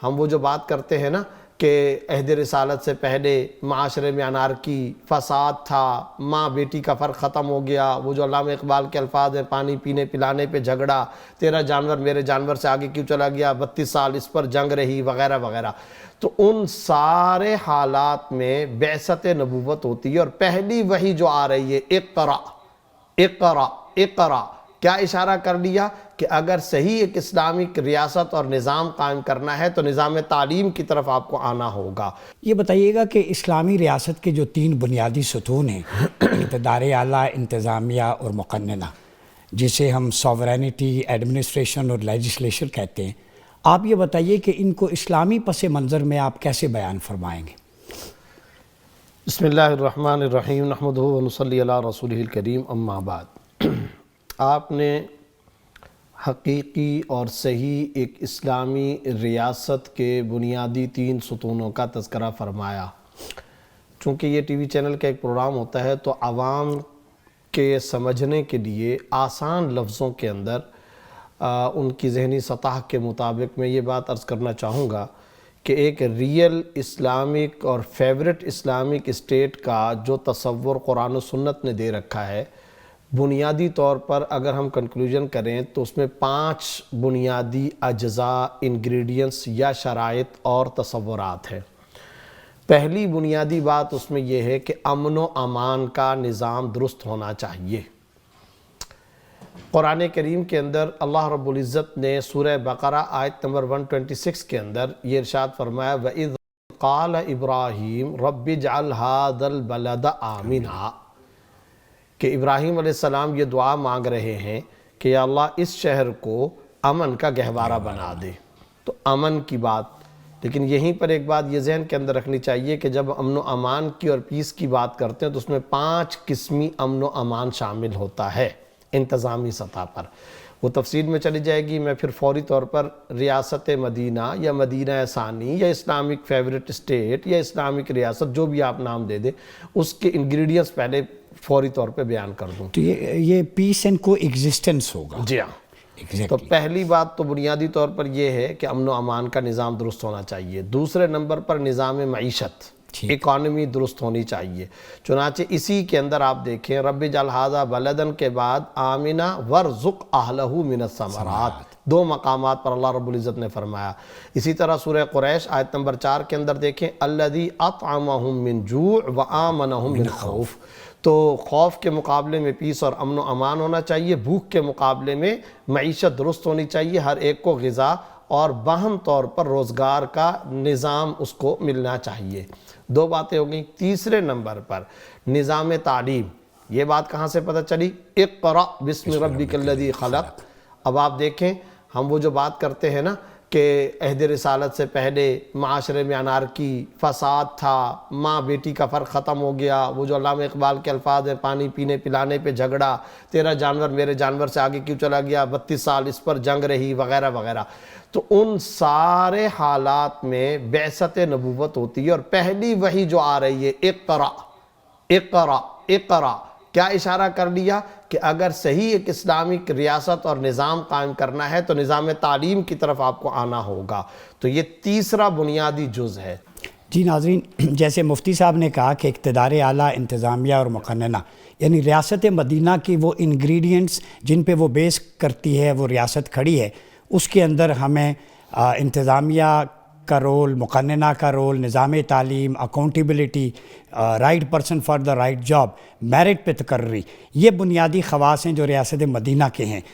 ہم وہ جو بات کرتے ہیں نا کہ عہد رسالت سے پہلے معاشرے میں انارکی فساد تھا، ماں بیٹی کا فرق ختم ہو گیا، وہ جو علامہ اقبال کے الفاظ ہیں، پانی پینے پلانے پہ جھگڑا، تیرا جانور میرے جانور سے آگے کیوں چلا گیا، 32 سال اس پر جنگ رہی، وغیرہ وغیرہ. تو ان سارے حالات میں بعثت نبوت ہوتی ہے، اور پہلی وحی جو آ رہی ہے اقرا اقرا اقرا، کیا اشارہ کر لیا کہ اگر صحیح ایک اسلامک ریاست اور نظام قائم کرنا ہے تو نظام تعلیم کی طرف آپ کو آنا ہوگا. یہ بتائیے گا کہ اسلامی ریاست کے جو 3 بنیادی ستون ہیں، اقتدار اعلیٰ، انتظامیہ اور مقننہ، جسے ہم سوورینٹی، ایڈمنسٹریشن اور لیجسلیشن کہتے ہیں، آپ یہ بتائیے کہ ان کو اسلامی پس منظر میں آپ کیسے بیان فرمائیں گے؟ بسم اللہ الرحمن الرحیم، نحمدہ و نصلی علی رسولہ الکریم، اما بعد. آپ نے حقیقی اور صحیح ایک اسلامی ریاست کے بنیادی 3 ستونوں کا تذکرہ فرمایا. چونکہ یہ ٹی وی چینل کا ایک پروگرام ہوتا ہے تو عوام کے سمجھنے کے لیے آسان لفظوں کے اندر ان کی ذہنی سطح کے مطابق میں یہ بات عرض کرنا چاہوں گا کہ ایک ریئل اسلامک اور فیوریٹ اسلامک اسٹیٹ کا جو تصور قرآن و سنت نے دے رکھا ہے، بنیادی طور پر اگر ہم کنکلوژن کریں تو اس میں 5 بنیادی اجزاء، انگریڈینٹس یا شرائط اور تصورات ہیں. پہلی بنیادی بات اس میں یہ ہے کہ امن و امان کا نظام درست ہونا چاہیے. قرآن کریم کے اندر اللہ رب العزت نے سورہ بقرہ آیت نمبر 126 کے اندر یہ ارشاد فرمایا وَإِذْ قَالَ إِبْرَاهِيمُ رَبِّ اجْعَلْ هَذَا الْبَلَدَ آمِنًا، کہ ابراہیم علیہ السلام یہ دعا مانگ رہے ہیں کہ یا اللہ اس شہر کو امن کا گہوارہ بنا دے. تو امن کی بات، لیکن یہیں پر ایک بات یہ ذہن کے اندر رکھنی چاہیے کہ جب امن و امان کی اور پیس کی بات کرتے ہیں تو اس میں 5 قسمی امن و امان شامل ہوتا ہے انتظامی سطح پر. وہ تفصیل میں چلی جائے گی، میں پھر فوری طور پر ریاست مدینہ یا مدینہ ثانی یا اسلامک فیوریٹ اسٹیٹ یا اسلامک ریاست جو بھی آپ نام دے دیں، اس کے انگریڈینٹس پہلے فوری طور پہ بیان کر دوں. تو یہ پیس اینڈ کو ایگزسٹنس ہوگا. جی ہاں. تو پہلی بات تو بنیادی طور پر یہ ہے کہ امن و امان کا نظام درست ہونا چاہیے. دوسرے نمبر پر نظام معیشت، اکانومی درست ہونی چاہیے. چنانچہ اسی کے اندر آپ دیکھیں رب اجعل ھذا بلدن کے بعد آمنا وارزق اہلہ من الثمرات، 2 مقامات پر اللہ رب العزت نے فرمایا. اسی طرح سورہ قریش آیت نمبر 4 کے اندر دیکھیں الذی اطعمہم من جوع وآمنہم من خوف. تو خوف کے مقابلے میں پیس اور امن و امان ہونا چاہیے، بھوک کے مقابلے میں معیشت درست ہونی چاہیے، ہر ایک کو غذا اور باہم طور پر روزگار کا نظام اس کو ملنا چاہیے. 2 باتیں ہو گئیں. تیسرے نمبر پر نظام تعلیم. یہ بات کہاں سے پتہ چلی؟ اقرأ بسم ربک الذی خلق. اب آپ دیکھیں ہم وہ جو بات کرتے ہیں نا کہ عہد رسالت سے پہلے معاشرے میں انارکی فساد تھا، ماں بیٹی کا فرق ختم ہو گیا، وہ جو علامہ اقبال کے الفاظ ہیں، پانی پینے پلانے پہ جھگڑا، تیرا جانور میرے جانور سے آگے کیوں چلا گیا، 32 سال اس پر جنگ رہی، وغیرہ وغیرہ. تو ان سارے حالات میں بعثت نبوت ہوتی ہے، اور پہلی وحی جو آ رہی ہے اقرا اقرا اقرا، کیا اشارہ کر لیا کہ اگر صحیح ایک اسلامک ریاست اور نظام قائم کرنا ہے تو نظام تعلیم کی طرف آپ کو آنا ہوگا. تو یہ تیسرا بنیادی جز ہے. جی ناظرین، جیسے مفتی صاحب نے کہا کہ اقتدار اعلیٰ، انتظامیہ اور مقننہ، یعنی ریاست مدینہ کی وہ انگریڈینٹس جن پہ وہ بیس کرتی ہے، وہ ریاست کھڑی ہے، اس کے اندر ہمیں انتظامیہ کا رول، مقننہ کا رول، نظام تعلیم، accountability, right person for the right job, merit پہ تقرری، یہ بنیادی خواص ہیں جو ریاست مدینہ کے ہیں.